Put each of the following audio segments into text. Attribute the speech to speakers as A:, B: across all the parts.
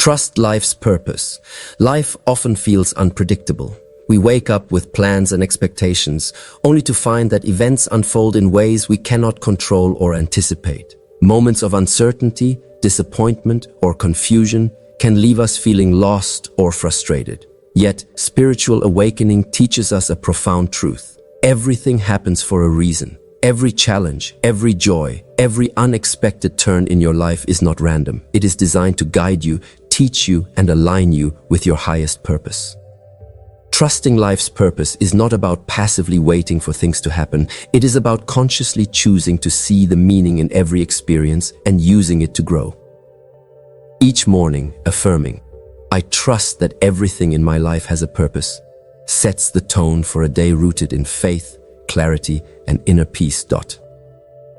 A: Trust life's purpose. Life often feels unpredictable. We wake up with plans and expectations, only to find that events unfold in ways we cannot control or anticipate. Moments of uncertainty, disappointment, or confusion can leave us feeling lost or frustrated. Yet, spiritual awakening teaches us a profound truth. Everything happens for a reason. Every challenge, every joy, every unexpected turn in your life is not random. It is designed to guide you, teach you, and align you with your highest purpose. Trusting life's purpose is not about passively waiting for things to happen. It is about consciously choosing to see the meaning in every experience and using it to grow. Each morning, affirming, "I trust that everything in my life has a purpose," sets the tone for a day rooted in faith, clarity, and inner peace.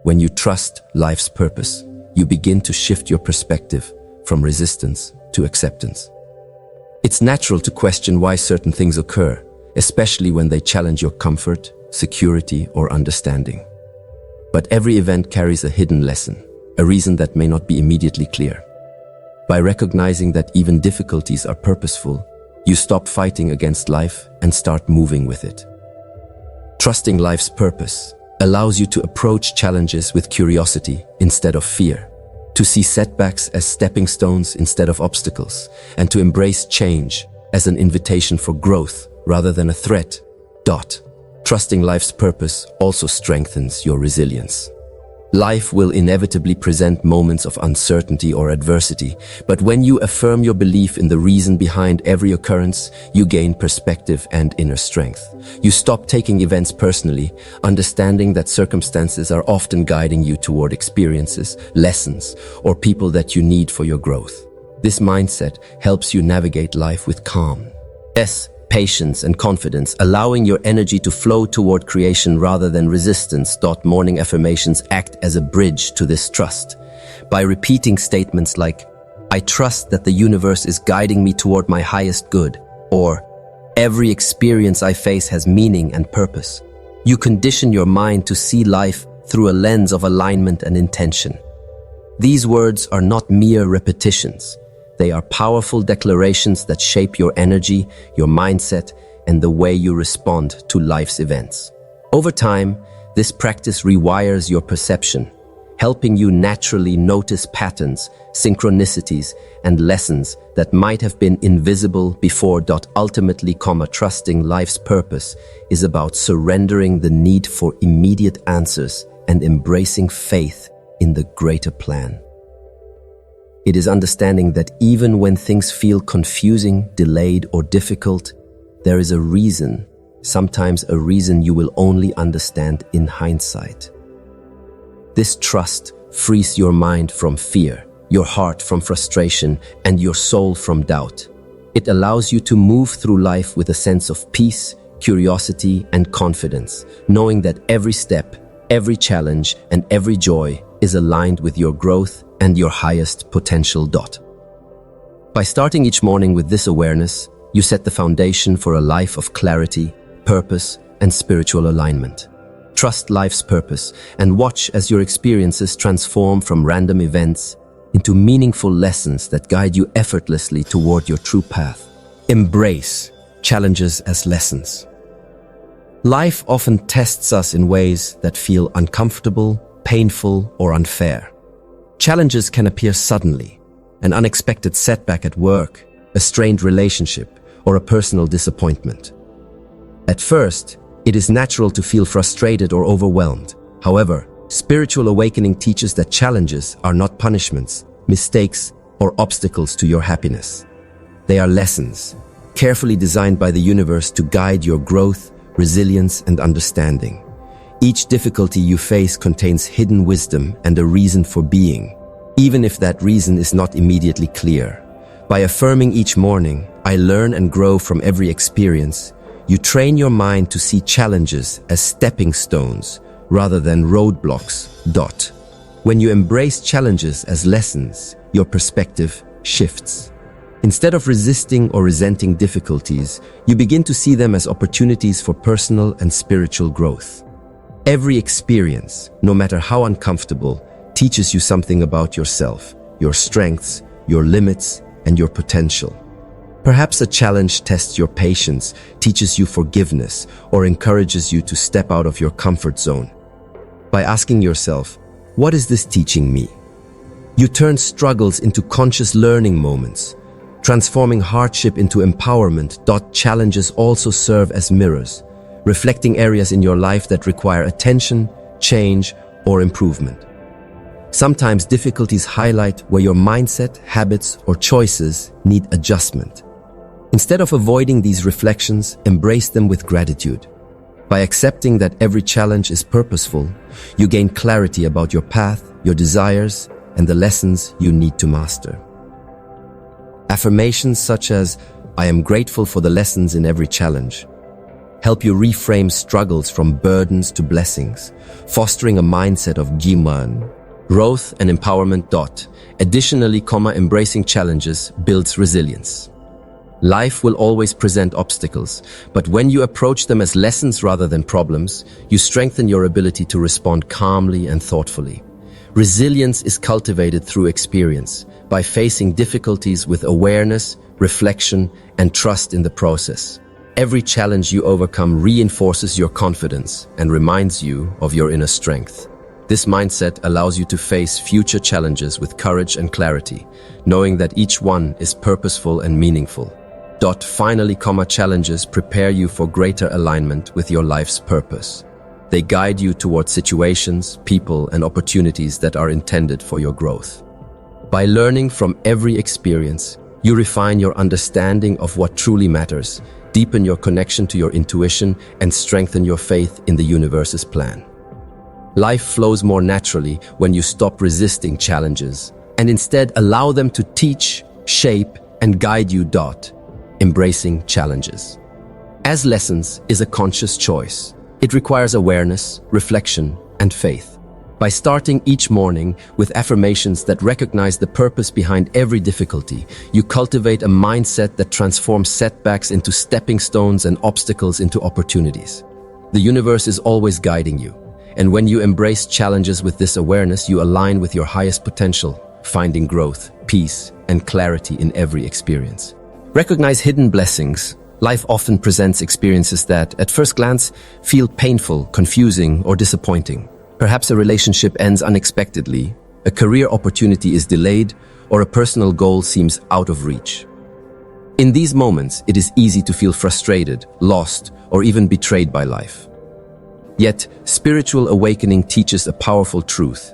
A: When you trust life's purpose, you begin to shift your perspective from resistance to acceptance. It's natural to question why certain things occur, especially when they challenge your comfort, security, or understanding. But every event carries a hidden lesson, a reason that may not be immediately clear. By recognizing that even difficulties are purposeful, you stop fighting against life and start moving with it. Trusting life's purpose allows you to approach challenges with curiosity instead of fear, to see setbacks as stepping stones instead of obstacles, and to embrace change as an invitation for growth rather than a threat. Trusting life's purpose also strengthens your resilience. Life will inevitably present moments of uncertainty or adversity, but when you affirm your belief in the reason behind every occurrence, you gain perspective and inner strength. You stop taking events personally, understanding that circumstances are often guiding you toward experiences, lessons, or people that you need for your growth. This mindset helps you navigate life with calm, patience, and confidence, allowing your energy to flow toward creation rather than resistance. Morning affirmations act as a bridge to this trust. By repeating statements like, "I trust that the universe is guiding me toward my highest good," or "Every experience I face has meaning and purpose," you condition your mind to see life through a lens of alignment and intention. These words are not mere repetitions. They are powerful declarations that shape your energy, your mindset, and the way you respond to life's events. Over time, this practice rewires your perception, helping you naturally notice patterns, synchronicities, and lessons that might have been invisible before. Ultimately, trusting life's purpose is about surrendering the need for immediate answers and embracing faith in the greater plan. It is understanding that even when things feel confusing, delayed, or difficult, there is a reason, sometimes a reason you will only understand in hindsight. This trust frees your mind from fear, your heart from frustration, and your soul from doubt. It allows you to move through life with a sense of peace, curiosity, and confidence, knowing that every step, every challenge, and every joy is aligned with your growth and your highest potential. By starting each morning with this awareness, you set the foundation for a life of clarity, purpose, and spiritual alignment. Trust life's purpose and watch as your experiences transform from random events into meaningful lessons that guide you effortlessly toward your true path. Embrace challenges as lessons. Life often tests us in ways that feel uncomfortable, painful, or unfair. Challenges can appear suddenly: an unexpected setback at work, a strained relationship, or a personal disappointment. At first, it is natural to feel frustrated or overwhelmed. However, spiritual awakening teaches that challenges are not punishments, mistakes, or obstacles to your happiness. They are lessons, carefully designed by the universe to guide your growth, resilience, and understanding. Each difficulty you face contains hidden wisdom and a reason for being, even if that reason is not immediately clear. By affirming each morning, "I learn and grow from every experience," you train your mind to see challenges as stepping stones rather than roadblocks. When you embrace challenges as lessons, your perspective shifts. Instead of resisting or resenting difficulties, you begin to see them as opportunities for personal and spiritual growth. Every experience, no matter how uncomfortable, teaches you something about yourself, your strengths, your limits, and your potential. Perhaps a challenge tests your patience, teaches you forgiveness, or encourages you to step out of your comfort zone. By asking yourself, what is this teaching me? You turn struggles into conscious learning moments, transforming hardship into empowerment. Challenges also serve as mirrors, reflecting areas in your life that require attention, change, or improvement. Sometimes difficulties highlight where your mindset, habits, or choices need adjustment. Instead of avoiding these reflections, embrace them with gratitude. By accepting that every challenge is purposeful, you gain clarity about your path, your desires, and the lessons you need to master. Affirmations such as, "I am grateful for the lessons in every challenge," help you reframe struggles from burdens to blessings, fostering a mindset of Jiman, growth and empowerment. Additionally, embracing challenges builds resilience. Life will always present obstacles, but when you approach them as lessons rather than problems, you strengthen your ability to respond calmly and thoughtfully. Resilience is cultivated through experience, by facing difficulties with awareness, reflection, and trust in the process. Every challenge you overcome reinforces your confidence and reminds you of your inner strength. This mindset allows you to face future challenges with courage and clarity, knowing that each one is purposeful and meaningful. Finally, challenges prepare you for greater alignment with your life's purpose. They guide you towards situations, people, and opportunities that are intended for your growth. By learning from every experience, you refine your understanding of what truly matters, deepen your connection to your intuition, and strengthen your faith in the universe's plan. Life flows more naturally when you stop resisting challenges and instead allow them to teach, shape, and guide you. Embracing challenges as lessons is a conscious choice. It requires awareness, reflection, and faith. By starting each morning with affirmations that recognize the purpose behind every difficulty, you cultivate a mindset that transforms setbacks into stepping stones and obstacles into opportunities. The universe is always guiding you, and when you embrace challenges with this awareness, you align with your highest potential, finding growth, peace, and clarity in every experience. Recognize hidden blessings. Life often presents experiences that, at first glance, feel painful, confusing, or disappointing. Perhaps a relationship ends unexpectedly, a career opportunity is delayed, or a personal goal seems out of reach. In these moments, it is easy to feel frustrated, lost, or even betrayed by life. Yet, spiritual awakening teaches a powerful truth.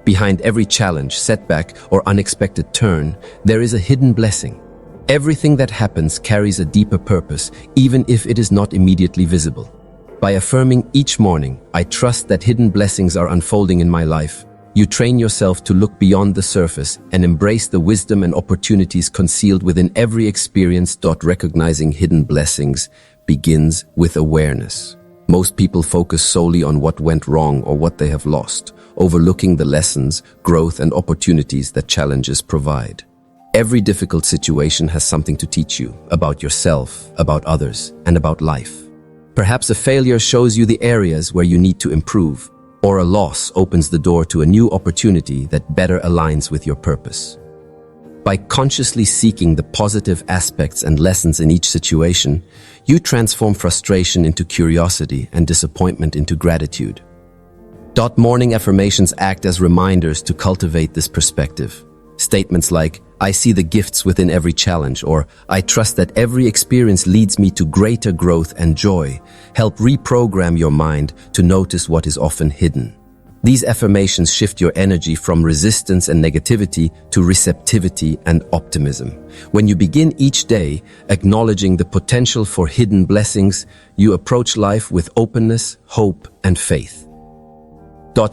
A: Behind every challenge, setback, or unexpected turn, there is a hidden blessing. Everything that happens carries a deeper purpose, even if it is not immediately visible. By affirming each morning, "I trust that hidden blessings are unfolding in my life," you train yourself to look beyond the surface and embrace the wisdom and opportunities concealed within every experience. Recognizing hidden blessings begins with awareness. Most people focus solely on what went wrong or what they have lost, overlooking the lessons, growth, and opportunities that challenges provide. Every difficult situation has something to teach you about yourself, about others, and about life. Perhaps a failure shows you the areas where you need to improve, or a loss opens the door to a new opportunity that better aligns with your purpose. By consciously seeking the positive aspects and lessons in each situation, you transform frustration into curiosity and disappointment into gratitude. Morning affirmations act as reminders to cultivate this perspective. Statements like, "I see the gifts within every challenge," or "I trust that every experience leads me to greater growth and joy," help reprogram your mind to notice what is often hidden. These affirmations shift your energy from resistance and negativity to receptivity and optimism. When you begin each day acknowledging the potential for hidden blessings, you approach life with openness, hope, and faith.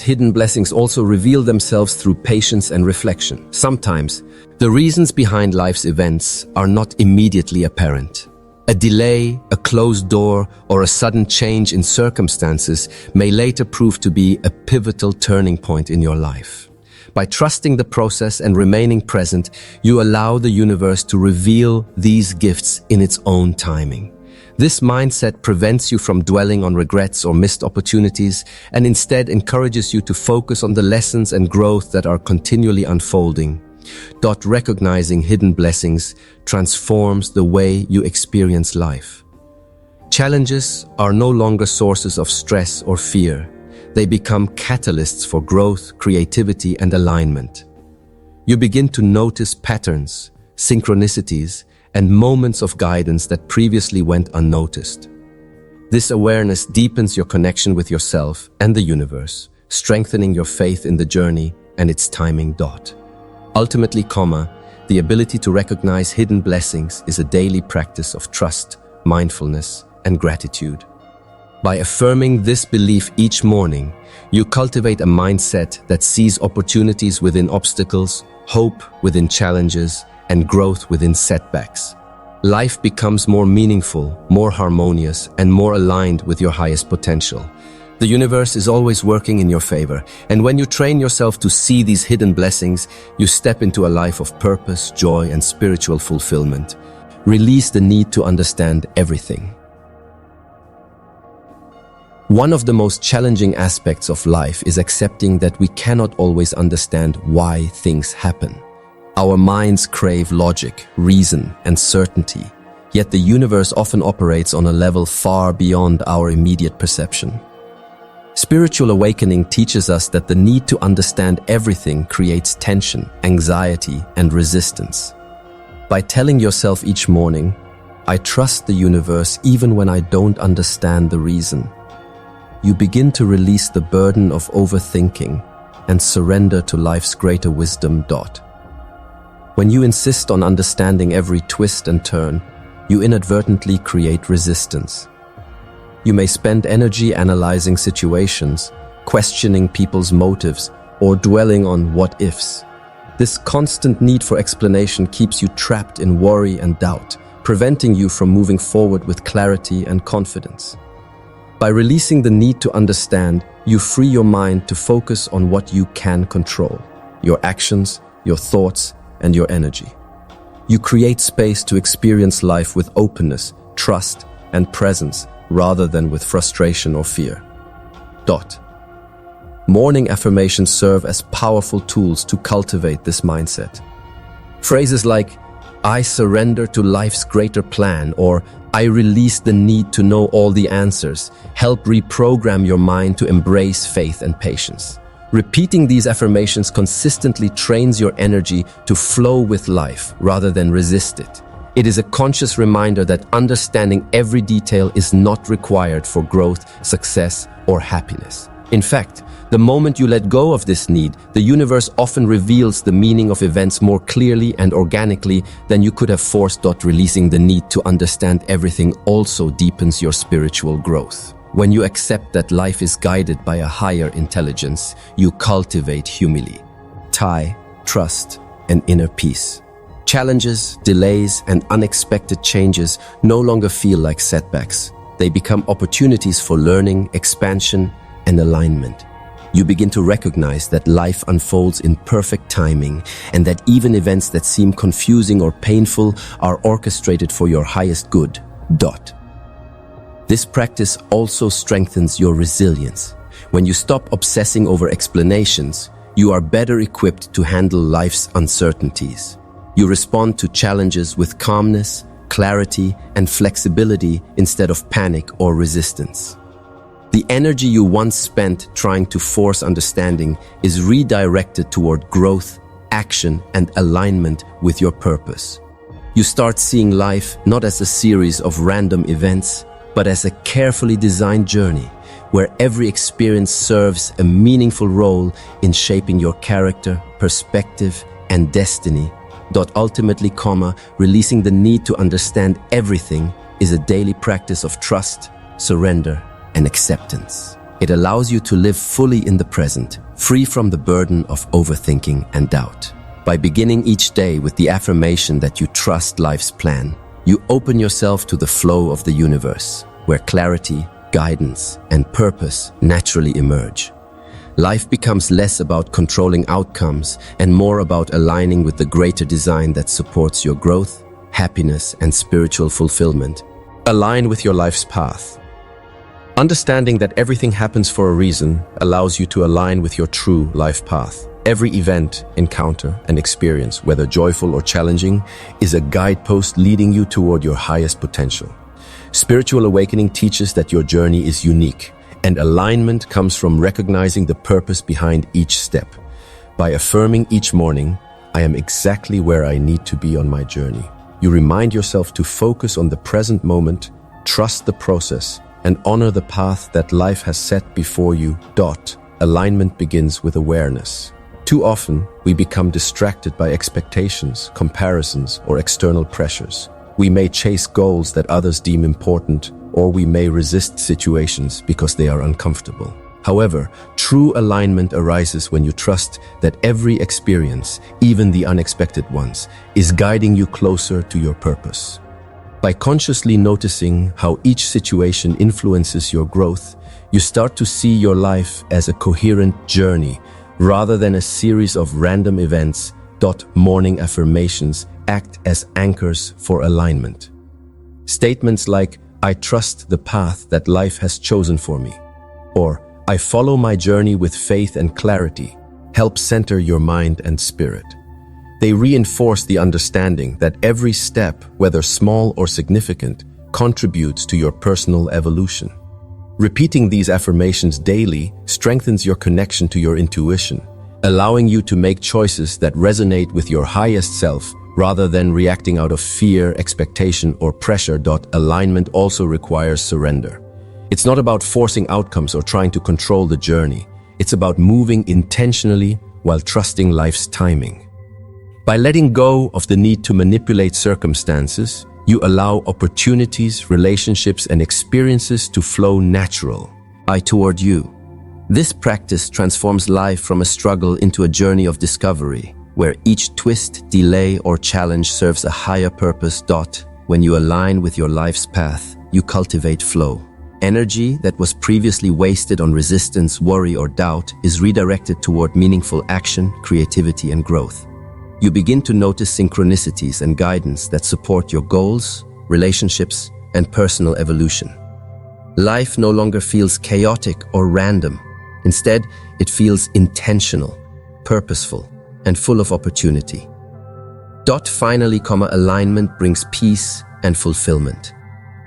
A: Hidden blessings also reveal themselves through patience and reflection. Sometimes, the reasons behind life's events are not immediately apparent. A delay, a closed door, or a sudden change in circumstances may later prove to be a pivotal turning point in your life. By trusting the process and remaining present, you allow the universe to reveal these gifts in its own timing. This mindset prevents you from dwelling on regrets or missed opportunities and instead encourages you to focus on the lessons and growth that are continually unfolding. Recognizing hidden blessings transforms the way you experience life. Challenges are no longer sources of stress or fear. They become catalysts for growth, creativity, and alignment. You begin to notice patterns, synchronicities, and moments of guidance that previously went unnoticed. This awareness deepens your connection with yourself and the universe, strengthening your faith in the journey and its timing. Ultimately, the ability to recognize hidden blessings is a daily practice of trust, mindfulness, and gratitude. By affirming this belief each morning, you cultivate a mindset that sees opportunities within obstacles, hope within challenges, and growth within setbacks. Life becomes more meaningful, more harmonious, and more aligned with your highest potential. The universe is always working in your favor, and when you train yourself to see these hidden blessings, you step into a life of purpose, joy, and spiritual fulfillment. Release the need to understand everything. One of the most challenging aspects of life is accepting that we cannot always understand why things happen. Our minds crave logic, reason, and certainty, yet the universe often operates on a level far beyond our immediate perception. Spiritual awakening teaches us that the need to understand everything creates tension, anxiety, and resistance. By telling yourself each morning, "I trust the universe even when I don't understand the reason," you begin to release the burden of overthinking and surrender to life's greater wisdom. When you insist on understanding every twist and turn, you inadvertently create resistance. You may spend energy analyzing situations, questioning people's motives, or dwelling on what-ifs. This constant need for explanation keeps you trapped in worry and doubt, preventing you from moving forward with clarity and confidence. By releasing the need to understand, you free your mind to focus on what you can control: your actions, your thoughts, and your energy. You create space to experience life with openness, trust, and presence, rather than with frustration or fear. Morning affirmations serve as powerful tools to cultivate this mindset. Phrases like, "I surrender to life's greater plan," or "I release the need to know all the answers," help reprogram your mind to embrace faith and patience. Repeating these affirmations consistently trains your energy to flow with life rather than resist it. It is a conscious reminder that understanding every detail is not required for growth, success, or happiness. In fact, the moment you let go of this need, the universe often reveals the meaning of events more clearly and organically than you could have forced. Releasing the need to understand everything also deepens your spiritual growth. When you accept that life is guided by a higher intelligence, you cultivate humility, trust, and inner peace. Challenges, delays, and unexpected changes no longer feel like setbacks. They become opportunities for learning, expansion, and alignment. You begin to recognize that life unfolds in perfect timing and that even events that seem confusing or painful are orchestrated for your highest good. This practice also strengthens your resilience. When you stop obsessing over explanations, you are better equipped to handle life's uncertainties. You respond to challenges with calmness, clarity, and flexibility instead of panic or resistance. The energy you once spent trying to force understanding is redirected toward growth, action, and alignment with your purpose. You start seeing life not as a series of random events, but as a carefully designed journey where every experience serves a meaningful role in shaping your character, perspective, and destiny. Ultimately, releasing the need to understand everything is a daily practice of trust, surrender, and acceptance. It allows you to live fully in the present, free from the burden of overthinking and doubt. By beginning each day with the affirmation that you trust life's plan, you open yourself to the flow of the universe, where clarity, guidance, and purpose naturally emerge. Life becomes less about controlling outcomes and more about aligning with the greater design that supports your growth, happiness, and spiritual fulfillment. Align with your life's path. Understanding that everything happens for a reason allows you to align with your true life path. Every event, encounter, and experience, whether joyful or challenging, is a guidepost leading you toward your highest potential. Spiritual awakening teaches that your journey is unique, and alignment comes from recognizing the purpose behind each step. By affirming each morning, "I am exactly where I need to be on my journey," you remind yourself to focus on the present moment, trust the process, and honor the path that life has set before you. Alignment begins with awareness. Too often, we become distracted by expectations, comparisons, or external pressures. We may chase goals that others deem important, or we may resist situations because they are uncomfortable. However, true alignment arises when you trust that every experience, even the unexpected ones, is guiding you closer to your purpose. By consciously noticing how each situation influences your growth, you start to see your life as a coherent journey rather than a series of random events. Morning affirmations act as anchors for alignment. Statements like, "I trust the path that life has chosen for me," or "I follow my journey with faith and clarity," help center your mind and spirit. They reinforce the understanding that every step, whether small or significant, contributes to your personal evolution. Repeating these affirmations daily strengthens your connection to your intuition, allowing you to make choices that resonate with your highest self rather than reacting out of fear, expectation, or pressure. Alignment also requires surrender. It's not about forcing outcomes or trying to control the journey. It's about moving intentionally while trusting life's timing. By letting go of the need to manipulate circumstances, you allow opportunities, relationships, and experiences to flow toward you. This practice transforms life from a struggle into a journey of discovery, where each twist, delay, or challenge serves a higher purpose. When you align with your life's path, you cultivate flow. Energy that was previously wasted on resistance, worry, or doubt is redirected toward meaningful action, creativity, and growth. You begin to notice synchronicities and guidance that support your goals, relationships, and personal evolution. Life no longer feels chaotic or random. Instead, it feels intentional, purposeful, and full of opportunity. Finally, alignment brings peace and fulfillment.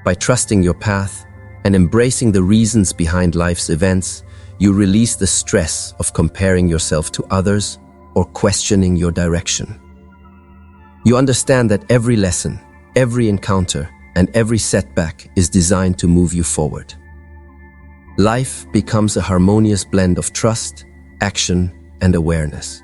A: By trusting your path and embracing the reasons behind life's events, you release the stress of comparing yourself to others or questioning your direction. You understand that every lesson, every encounter, and every setback is designed to move you forward. Life becomes a harmonious blend of trust, action, and awareness.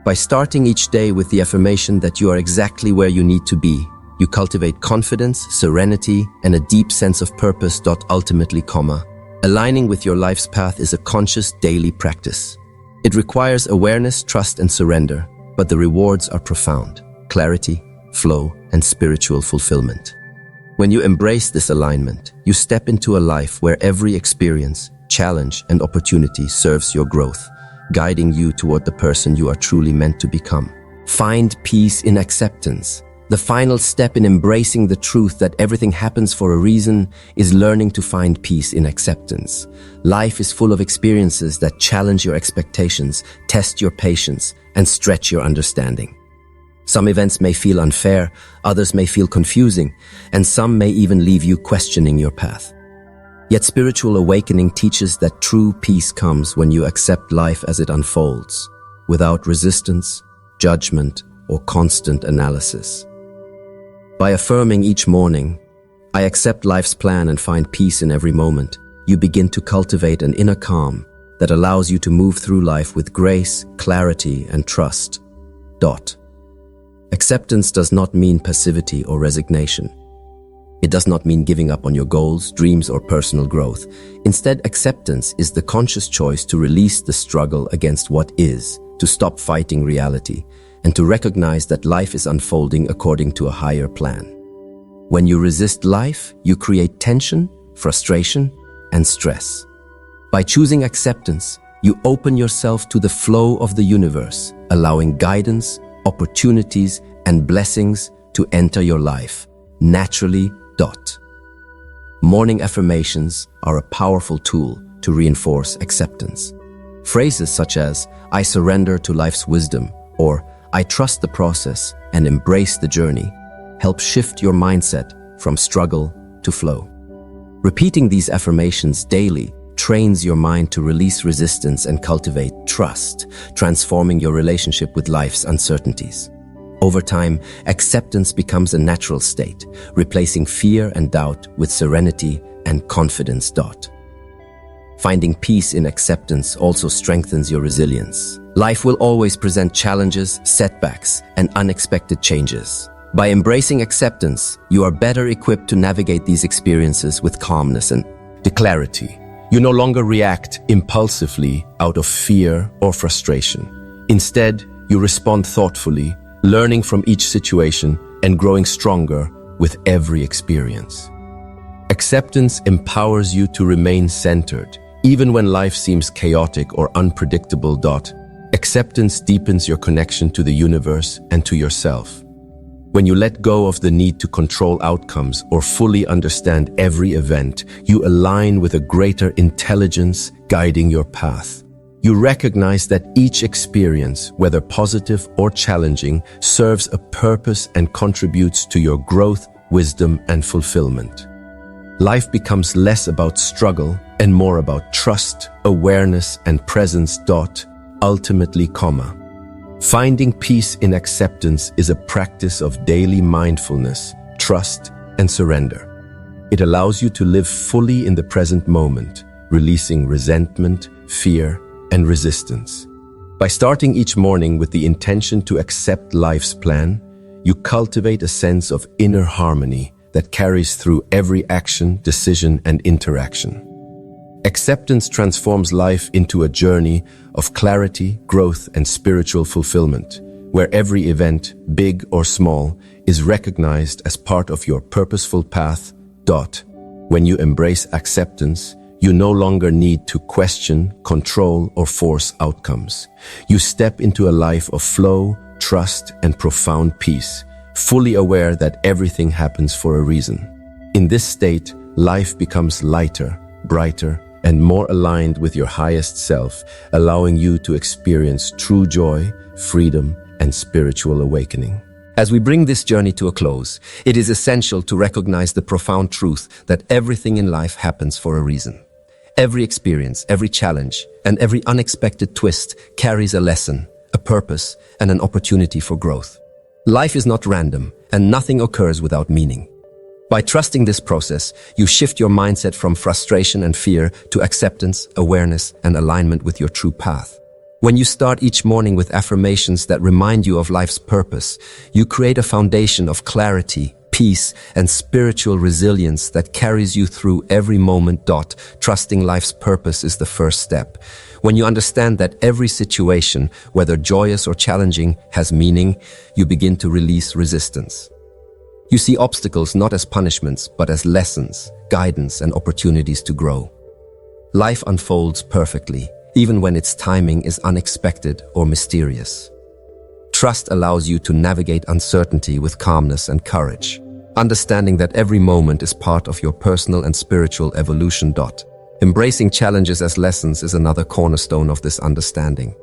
A: By starting each day with the affirmation that you are exactly where you need to be, you cultivate confidence, serenity, and a deep sense of purpose. Ultimately, aligning with your life's path is a conscious daily practice. It requires awareness, trust, and surrender, but the rewards are profound: clarity, flow, and spiritual fulfillment. When you embrace this alignment, you step into a life where every experience, challenge, and opportunity serves your growth, guiding you toward the person you are truly meant to become. Find peace in acceptance. The final step in embracing the truth that everything happens for a reason is learning to find peace in acceptance. Life is full of experiences that challenge your expectations, test your patience, and stretch your understanding. Some events may feel unfair, others may feel confusing, and some may even leave you questioning your path. Yet spiritual awakening teaches that true peace comes when you accept life as it unfolds, without resistance, judgment, or constant analysis. By affirming each morning, "I accept life's plan and find peace in every moment," you begin to cultivate an inner calm that allows you to move through life with grace, clarity, and trust. Acceptance does not mean passivity or resignation. It does not mean giving up on your goals, dreams, or personal growth. Instead, acceptance is the conscious choice to release the struggle against what is, to stop fighting reality, and to recognize that life is unfolding according to a higher plan. When you resist life, you create tension, frustration, and stress. By choosing acceptance, you open yourself to the flow of the universe, allowing guidance, opportunities, and blessings to enter your life naturally. Morning affirmations are a powerful tool to reinforce acceptance. Phrases such as, "I surrender to life's wisdom," or "I trust the process and embrace the journey," help shift your mindset from struggle to flow. Repeating these affirmations daily trains your mind to release resistance and cultivate trust, transforming your relationship with life's uncertainties. Over time, acceptance becomes a natural state, replacing fear and doubt with serenity and confidence. Finding peace in acceptance also strengthens your resilience. Life will always present challenges, setbacks, and unexpected changes. By embracing acceptance, you are better equipped to navigate these experiences with calmness and clarity. You no longer react impulsively out of fear or frustration. Instead, you respond thoughtfully, learning from each situation and growing stronger with every experience. Acceptance empowers you to remain centered, even when life seems chaotic or unpredictable. Acceptance deepens your connection to the universe and to yourself. When you let go of the need to control outcomes or fully understand every event, you align with a greater intelligence guiding your path. You recognize that each experience, whether positive or challenging, serves a purpose and contributes to your growth, wisdom, and fulfillment. Life becomes less about struggle and more about trust, awareness, and presence. Ultimately, finding peace in acceptance is a practice of daily mindfulness, trust, and surrender. It allows you to live fully in the present moment, releasing resentment, fear, and resistance. By starting each morning with the intention to accept life's plan, you cultivate a sense of inner harmony that carries through every action, decision, and interaction. Acceptance transforms life into a journey of clarity, growth, and spiritual fulfillment, where every event, big or small, is recognized as part of your purposeful path. When you embrace acceptance, you no longer need to question, control, or force outcomes. You step into a life of flow, trust, and profound peace, fully aware that everything happens for a reason. In this state, life becomes lighter, brighter, and more aligned with your highest self, allowing you to experience true joy, freedom, and spiritual awakening. As we bring this journey to a close, it is essential to recognize the profound truth that everything in life happens for a reason. Every experience, every challenge, and every unexpected twist carries a lesson, a purpose, and an opportunity for growth. Life is not random, and nothing occurs without meaning. By trusting this process, you shift your mindset from frustration and fear to acceptance, awareness, and alignment with your true path. When you start each morning with affirmations that remind you of life's purpose, you create a foundation of clarity, peace, and spiritual resilience that carries you through every moment. Trusting life's purpose is the first step. When you understand that every situation, whether joyous or challenging, has meaning, you begin to release resistance. You see obstacles not as punishments, but as lessons, guidance, and opportunities to grow. Life unfolds perfectly, even when its timing is unexpected or mysterious. Trust allows you to navigate uncertainty with calmness and courage, understanding that every moment is part of your personal and spiritual evolution. Embracing challenges as lessons is another cornerstone of this understanding.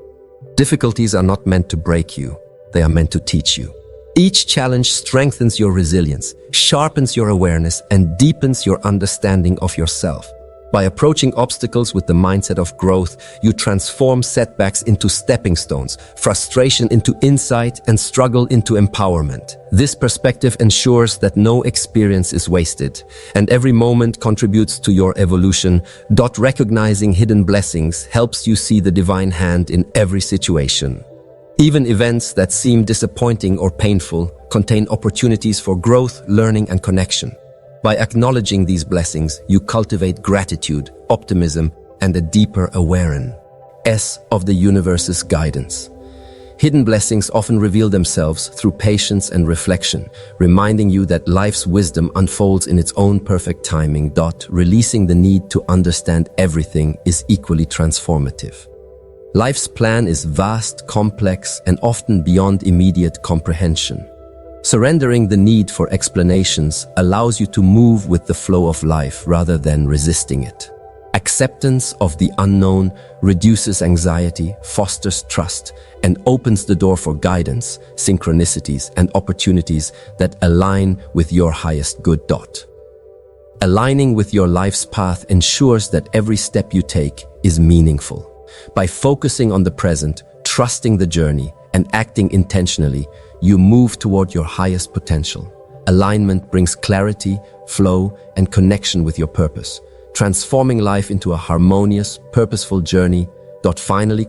A: Difficulties are not meant to break you, they are meant to teach you. Each challenge strengthens your resilience, sharpens your awareness, and deepens your understanding of yourself. By approaching obstacles with the mindset of growth, you transform setbacks into stepping stones, frustration into insight, and struggle into empowerment. This perspective ensures that no experience is wasted, and every moment contributes to your evolution. Recognizing hidden blessings helps you see the divine hand in every situation. Even events that seem disappointing or painful contain opportunities for growth, learning, and connection. By acknowledging these blessings, you cultivate gratitude, optimism, and a deeper awareness of the universe's guidance. Hidden blessings often reveal themselves through patience and reflection, reminding you that life's wisdom unfolds in its own perfect timing. Releasing the need to understand everything is equally transformative. Life's plan is vast, complex, and often beyond immediate comprehension. Surrendering the need for explanations allows you to move with the flow of life rather than resisting it. Acceptance of the unknown reduces anxiety, fosters trust, and opens the door for guidance, synchronicities, and opportunities that align with your highest good. Aligning with your life's path ensures that every step you take is meaningful. By focusing on the present, trusting the journey, and acting intentionally, you move toward your highest potential. Alignment brings clarity, flow, and connection with your purpose, transforming life into a harmonious, purposeful journey. Finally,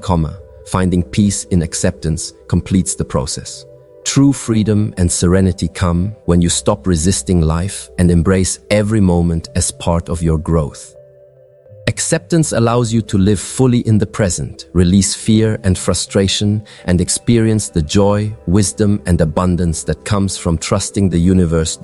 A: finding peace in acceptance completes the process. True freedom and serenity come when you stop resisting life and embrace every moment as part of your growth. Acceptance allows you to live fully in the present, release fear and frustration, and experience the joy, wisdom, and abundance that comes from trusting the universe.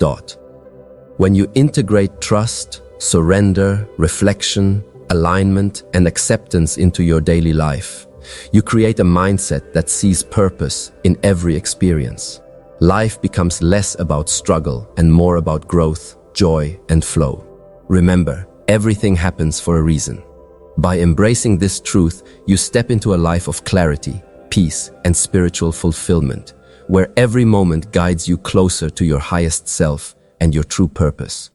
A: When you integrate trust, surrender, reflection, alignment, and acceptance into your daily life, you create a mindset that sees purpose in every experience. Life becomes less about struggle and more about growth, joy, and flow. Remember, everything happens for a reason. By embracing this truth, you step into a life of clarity, peace, and spiritual fulfillment, where every moment guides you closer to your highest self and your true purpose.